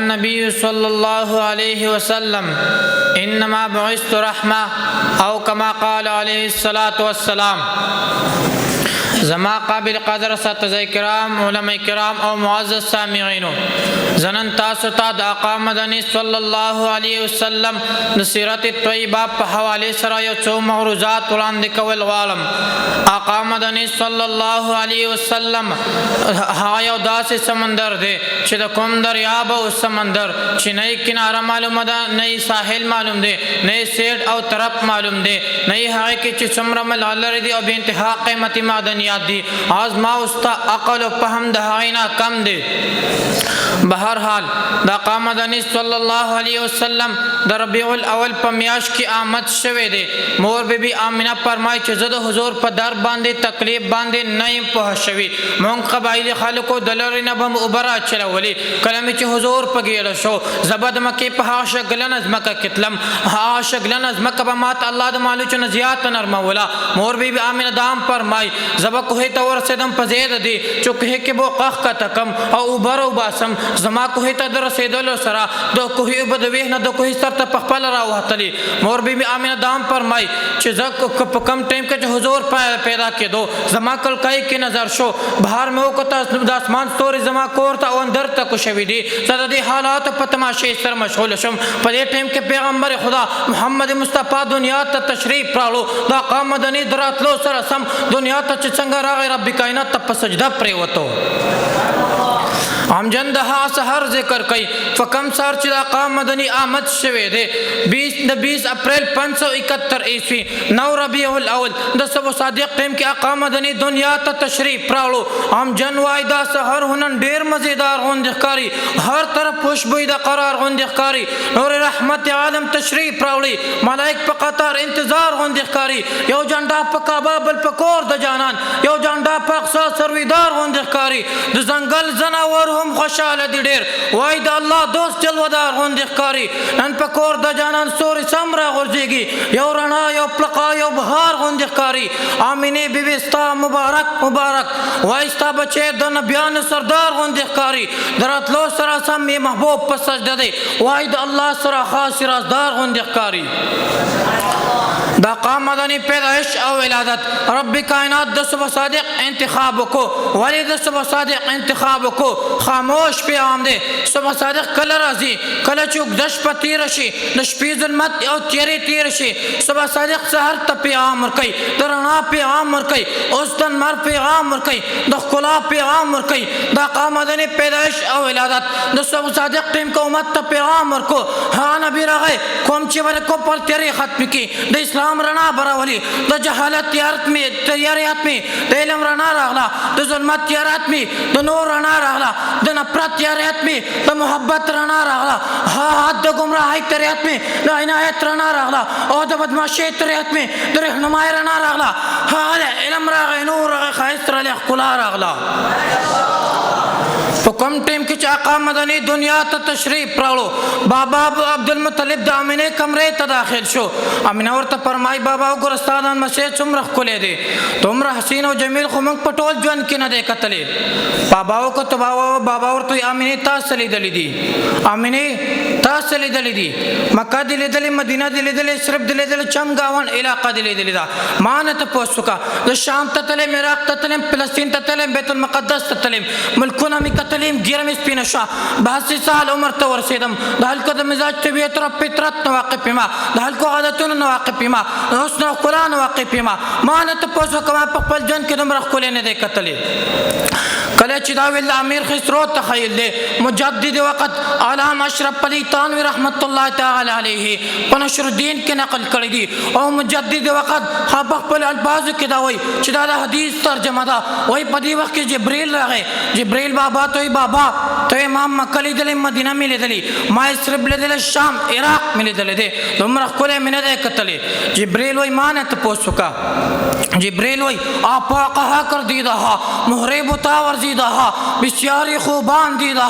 النبي صلى الله عليه وسلم إنما بعثت رحمة أو كما قال عليه الصلاة والسلام. زما قابل قدر اساتذه کرام، علماء کرام او معزز سامعینو، زنن تاسو ته د آقا مدني صلی الله علیه وسلم د سیرت طیبه په حواله سره یو څو معروضات وړاندې کول غواړم. آقا مدني صلی الله علیه وسلم هغه یو داسې سمندر دی چې د کوم دریاب او سمندر چې نه کناره معلومه ده، نه ساحل معلوم دی، نه سیټ او طرف معلوم دی، نه هغه کې چې څومره ملال لري دی او به انتها قیمتي معدنیات دی. آز ما استا عقل و فهم دهائنا کم دی. بہرحال دا آقا مدنی صلی اللہ علیہ وسلم دا ربیع الاول پا میاش کی آمد شوے دے. مور بی بی آمینہ فرمائی چه زد حضور پا در باندے تکلیف باندے نیم پوہ شوی. مونگ قبائل خالقو دلر نبم ابرا چلا ولی کلمی چه حضور پا گیل شو زبد مکی پا ہاشا گلن از مکا کتلم، ہاشا گلن از مکا بمات اللہ دا مالو چه نزیات نرمولا. مور بی بی آمینہ دام فرمائی زبا کوہی تا ورسیدم پزید دی چکہی که بو قخ کا تکم او ابرو باسم زما کوهی ته در رسیدلو سره د کوهی بدوی نه د کوهی سر ته پخپل راوهتلی. مور بی بی آمینه دام فرمای چې زه په کم ټیم کې چې حضور پیدا کېدو زما کلکای کې نظر شو بهر مې وکړه د اسمان ستوري زما کور ته او اندر ته کوشوي دي. زه د دې حالاتو په تماشې سره مشغول شم. په دې ټیم کې پیغمبر خدا محمد مصطفی دنیا ته تشریف راوړو. د آقا مدني دراتلو سره سم دنیا ته چې څنګه راغی رب کائنات ته په سجده پریوتو. ہم جندہا سہر ذکر کئی فکم سار چی آقا مدنی آمد شوے دے 20 اپریل 571 عیسوی 9 ربیع الاول دسو صادق ٹیم کی آقا مدنی دنیا تا تشریف پراڑو. ہم جنوائی دا سہر ہنن دیر مزیدار ہوندخ کاری، ہر طرف خوشبوئی دا قرار ہوندخ کاری، نور رحمت عالم تشریف پراڑی، ملائک پا قطار انتظار ہوندخ کاری. یو جنڈا پا کعبہ بل پکور دا جانان، یو جنڈا پا اقصا سرویدار ہوندخ کاری. دا زنگل زناور هم خوشحال دی ډیر وای د الله دوست جلودار غوندې ښکاري. نن په کور د جانان سوري سم راغورځېږي، یو رڼا یو پلقا یو بهار غوندې ښکاري. آمینې بیبي ستا مبارک مبارک وای ستا بچی د نبیانو سردار غوندې ښکاري. د راتلو سره سم یې محبوب په سجده دی وای د الله سره خاص رازدار غوندې ښکاري. دا آقا مدنی پیدائش او ولادت رب کائنات د صبح صادق انتخاب کو ولی د صبح صادق انتخاب کو خاموش پیغام دے. صبح صادق کل رازی کل چوک دش پا تیر شی دشپی ظلمت او تیری تیر شی. صبح صادق سہر تا پیغام مرکئی درنا پیغام مرکئی اوستن مر پیغام مرکئی دخلا پیغام مرکئی. دا آقا مدنی پیدائش او ولادت د صبح صادق ٹیم کو امت تا پیغام مرکو. ہاں نبی رغی کوم چی ور کو پر تیری ختم کی د اسلام رنا براولی د جہالت تیاریات میں د علم رنا راغلا د ظلمت تیارات میں د نور رنا راغلا د نفرت تیاریات میں د محبت رنا راغلا ہاتھ د گمراہی تیاریات میں د عنایت رنا راغلا او د بدمعاشی تیاریات میں د رہنمائی رنا راغلا. علم راغی نور راغی خیست راغی خلا راغلا. تو کم ٹیم کی آقا مدنی دنیا تا تشریف پراڑو. بابا عبدالمطلب دا امینہ کمرے تا داخل شو. امینہ ورطا فرمائی بابا گرستانان مسیح چمرخ کلے دے تمرا حسین و جمیل خمنگ پٹول جوان کی نہ دے قتلے. باباو کو تو بابا ورطا امینہ تاس سلی دلی دی، امینہ تاس سلی دلی دی، مکہ دلی دلی، مدینہ دلی دلی، صرف دلی دلی، چمگاون علاقہ دلی دلی دا. مانا تا پوچھ سکا دا شام تا تلیم، عراق تا تلیم، فلسطین تا تلیم، بیت المقدس تا تلیم، ملکونا می تلیم گیرم اسپین شا. بہت سال عمر تا ورسیدم دا حلکو دا مزاج طبیعت رب پترت نواقع پیما، دا حلکو عادتون نواقع پیما، حسن و قرآن نواقع پیما. مانا تا پوچھ کما پقبل جن کے دم رخ کلے نے دے قتلی. کلے چداوی اللہ امیر خسرو تخیل دے مجدد وقت علام اشرف علی تانوی رحمت اللہ تعالی علیہ پنشر الدین کے نقل کردی دی. او مجدد وقت خابق پل البازو کی داوی چدادا حدیث ترجمہ دا وہی پدی وقت کی جبریل رہے. جبریل بابا توی بابا تو امام مکہ لی دلی، مدینہ میں لی دلی، مائسرب لی دلی، شام عراق میں لی دلی دے دمرخ کلے میں دے قتلی. جبریل و ایمان ہے تو پوچھ سکا जिब्रील वही आपा कहा कर दीदा मोहरे बुता वर्जीदा बिस्यारी खूबान दीदा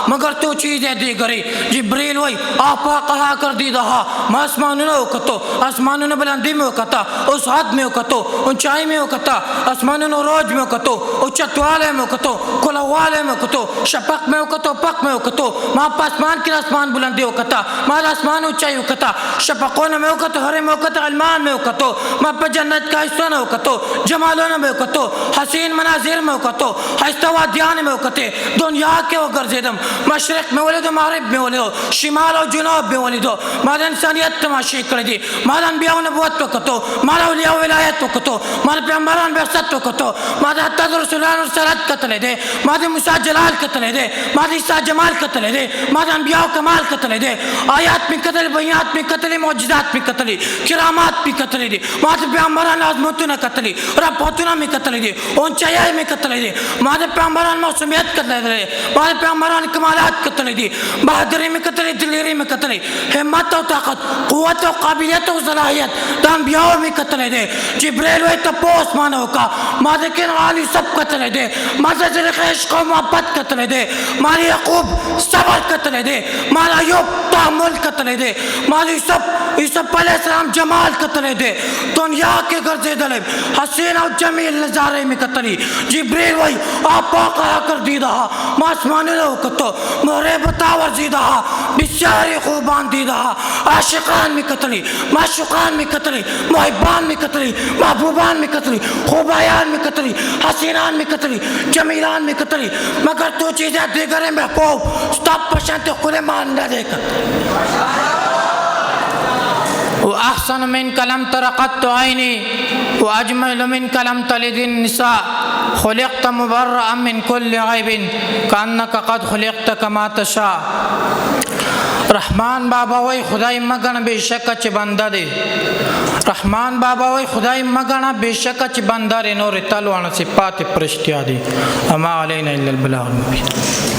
मगर तो चीज़ें दीगरी जिब्रील वही आपा कहा कर दीदा मैं आसमान ने उकतो आसमान ने बुलंदी में उकता उस हाथ में उकतो ऊंचाई में उकता आसमान ने रोज में उकतो उच्चत वाले में उकतो कुल वाले में उकतो शपक में उकतो पक में उकतो माँ आसमान की आसमान बुलंदी उकता माँ आसमान ऊंचाई उकता शपकों में उकतो हरे में उकतो अलमान में उकतो माँ पे जन्नत का हिस्सा न उकतो जमालों में उकतो हसीन मनाजिर में उकतो हस्तवा ध्यान में उकते दुनिया के वो गर्जेदम मशरक में वले दो मारिब में वले दो शिमाल और जुनूब में वले दो मादा इंसानियत तमाशी कर दी मादा अंबिया नबुवत तो कतो मादा औलिया विलायत तो कतो मादा पैगंबरान बेअसत तो कतो मादा हत्ता रसूलान और सलात कतले दे मादा मूसा जलाल कतले दे मादा ईसा जमाल कतले दे मादा अंबिया कमाल कतले दे आयात में कतले बयात में कतले मौजूदात में कतले किरामात में कतले दे मादा पैगंबरान आजमतुना कतले रपोतुना में कतले दे ऊंचाई में कतले दे मादा पैगंबरान मौसमियत कतले दे मादा पैगंबरान कमालात कतले दे बहादुरी में कतले दिलेरी में कतले हिम्मत और ताकत कुव्वत और काबिलियत और सलाहियत अंबियाओं में कतले दे जिब्रील वे तपोस मानव का मादा के नाली सब कतले दे मादा ज़ुल्क़ैश को मोहब्बत कतले दे मादा याकूब सबर कतले दे मादा अय्यूब तहम्मुल कतले दे मादा यूसुफ अलैहिस्सलाम जमाल कतले दे दुनिया के गर्जे दले हसीन और जमील नज़ारे में कतली जिब्रील वही आपा कहा कर दीदा मासमान लो कतो मोरे बतावर जीदा बिस्यारी खूबान दीदा आशिकान में कतली माशुकान में कतली मुहिबान में कतली महबूबान में कतली खूबायान में कतली हसीनान में कतली जमीलान में कतली मगर तो चीज़ें दिगरे में पो स्टॉप पसंद खुले मान न देकर अहसन मिन कलम तरक़त आइनी व अजमल मिन कलम तलिदिन निसा खुलिक़त मुबर्रअन मिन कुल्लि ऐबिन कअन्नका क़द खुलिक़त कमा तशा रहमान बाबा वही खुदाई मगन बेशक च बंदा दे रहमान बाबा वही खुदाई मगन बेशक च बंदा रे नूर तलवान सिपात प्रश्त्या दे अमा अलैना इल्लल बलागुल मुबीन।